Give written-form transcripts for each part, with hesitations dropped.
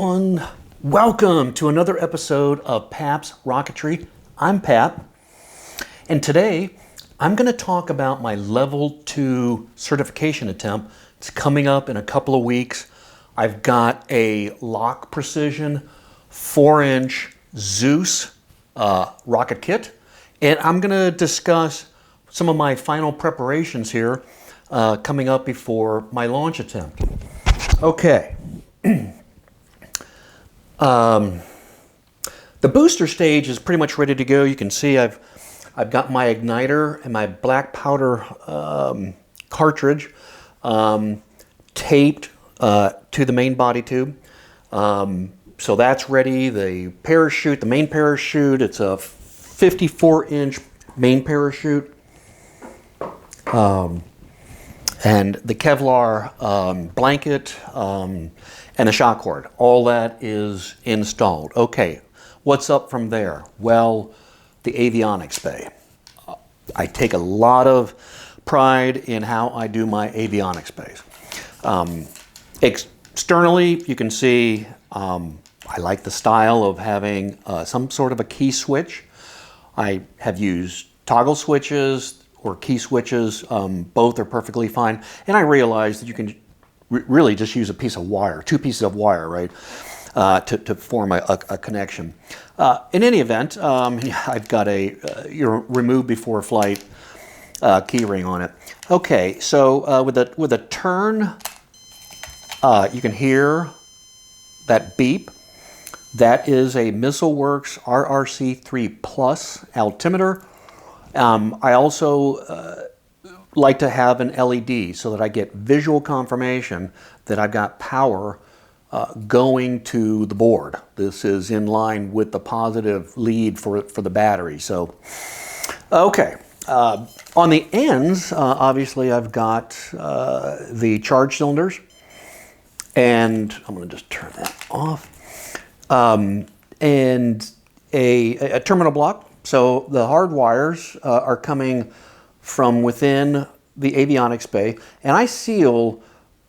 Welcome to another episode of Pap's Rocketry. I'm Pap, and today I'm going to talk about my Level 2 certification attempt. It's coming up in a couple of weeks. I've got a LOC Precision 4-inch Zeus rocket kit, and I'm going to discuss some of my final preparations here coming up before my launch attempt. Okay. The booster stage is pretty much ready to go. You can see I've got my igniter and my black powder cartridge taped to the main body tube. So that's ready. The parachute, the main parachute, it's a 54-inch main parachute. And the Kevlar blanket and the shock cord. All that is installed. Okay, what's up from there? Well, the avionics bay. I take a lot of pride in how I do my avionics bays. Externally, you can see I like the style of having some sort of a key switch. I have used toggle switches or key switches. Both are perfectly fine. And I realize that you can really just use a piece of wire, two pieces of wire, right, to form a connection. In any event, I've got a your remove before flight key ring on it. Okay, so with a turn, you can hear that beep. That is a MissileWorks RRC3 Plus altimeter. I also like to have an LED so that I get visual confirmation that I've got power going to the board. This is in line with the positive lead for the battery. So, okay. On the ends, obviously I've got the charge cylinders, and I'm going to just turn that off, and a terminal block. So the hard wires are coming from within the avionics bay, and I seal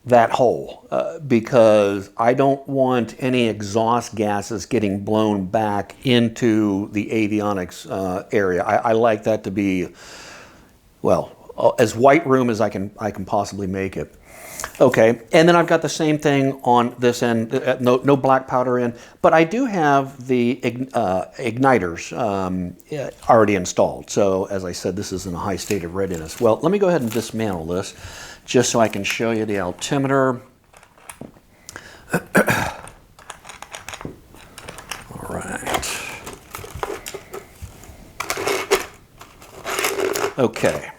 that hole because I don't want any exhaust gases getting blown back into the avionics area. I like that to be, well, as white room as I can possibly make it. Okay, and then I've got the same thing on this end, no black powder in, but I do have the igniters already installed. So as I said, this is in a high state of readiness. Well, let me go ahead and dismantle this just so I can show you the altimeter. All right. Okay.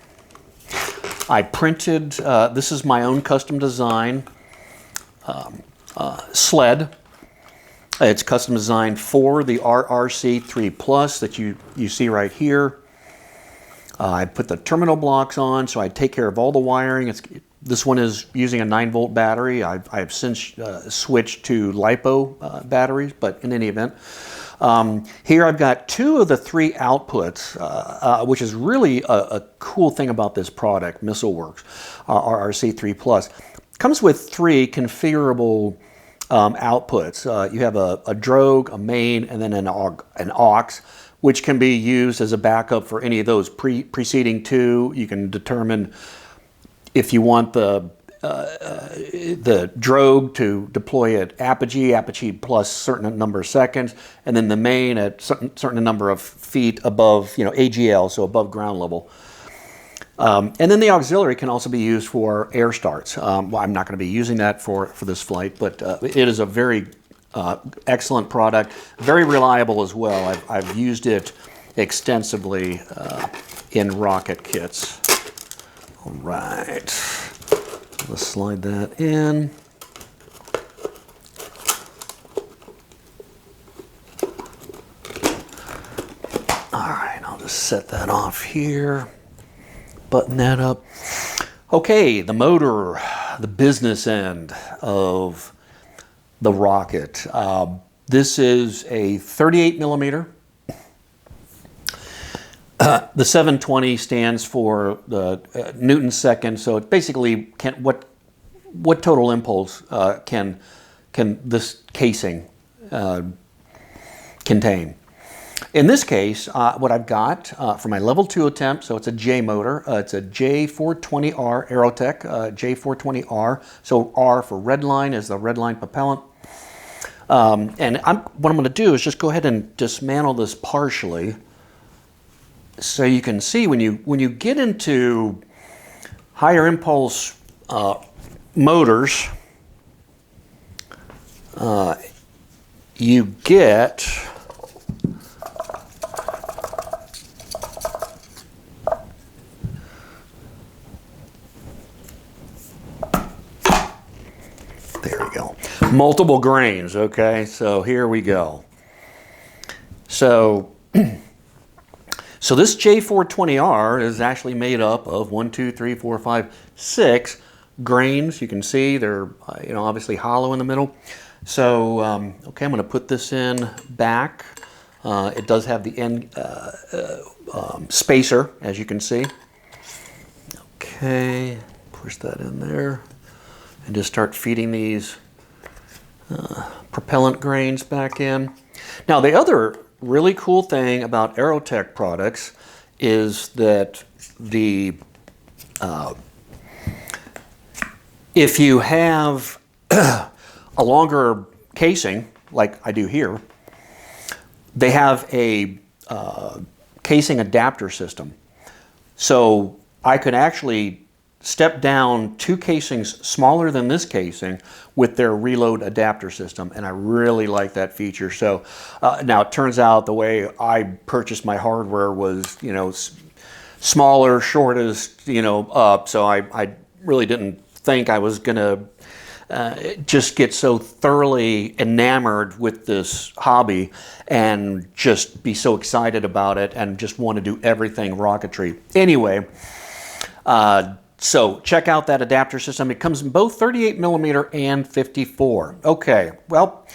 I printed, this is my own custom design sled. It's custom designed for the RRC3 Plus that you see right here. I put the terminal blocks on, so I take care of all the wiring. This one is using a 9-volt battery. I've since switched to LiPo batteries, but in any event. Here I've got 2 of the 3 outputs, which is really a cool thing about this product, MissileWorks RRC3 Plus. Comes with 3 configurable outputs. You have a drogue, a main, and then an aux, which can be used as a backup for any of those preceding 2. You can determine if you want the drogue to deploy at apogee plus certain number of seconds, and then the main at certain number of feet above, AGL, so above ground level. And then the auxiliary can also be used for air starts. Well, I'm not going to be using that for this flight, but it is a very excellent product, very reliable as well. I've used it extensively in rocket kits. All right. Let's slide that in. All right, I'll just set that off here. Button that up. Okay, the motor, the business end of the rocket. This is a 38 millimeter. The 720 stands for the Newton second, so it basically what total impulse can can this casing contain? In this case, what I've got for my level 2 attempt, so it's a J motor, it's a J420R Aerotech, J420R, so R for red line is the red line propellant. And what I'm going to do is just go ahead and dismantle this partially, so you can see when you get into higher impulse motors, you get multiple grains. Okay, so here we go. So this J420R is actually made up of 1, 2, 3, 4, 5, 6 grains. You can see they're obviously hollow in the middle. So okay, I'm going to put this in back. It does have the end spacer, as you can see. Okay, push that in there and just start feeding these propellant grains back in. Now, the other really cool thing about Aerotech products is that if you have a longer casing, like I do here, they have a casing adapter system. So I could actually step down 2 casings smaller than this casing with their reload adapter system, and I really like that feature. So now it turns out the way I purchased my hardware was, smaller, shortest, so I really didn't think I was gonna just get so thoroughly enamored with this hobby and just be so excited about it and just want to do everything rocketry. Anyway, so check out that adapter system. It comes in both 38 millimeter and 54. Okay, well,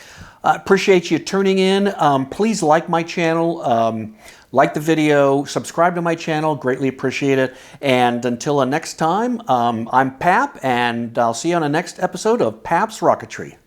I appreciate you tuning in. Please like my channel, like the video, subscribe to my channel, greatly appreciate it. And until the next time, I'm Pap, and I'll see you on the next episode of Pap's Rocketry.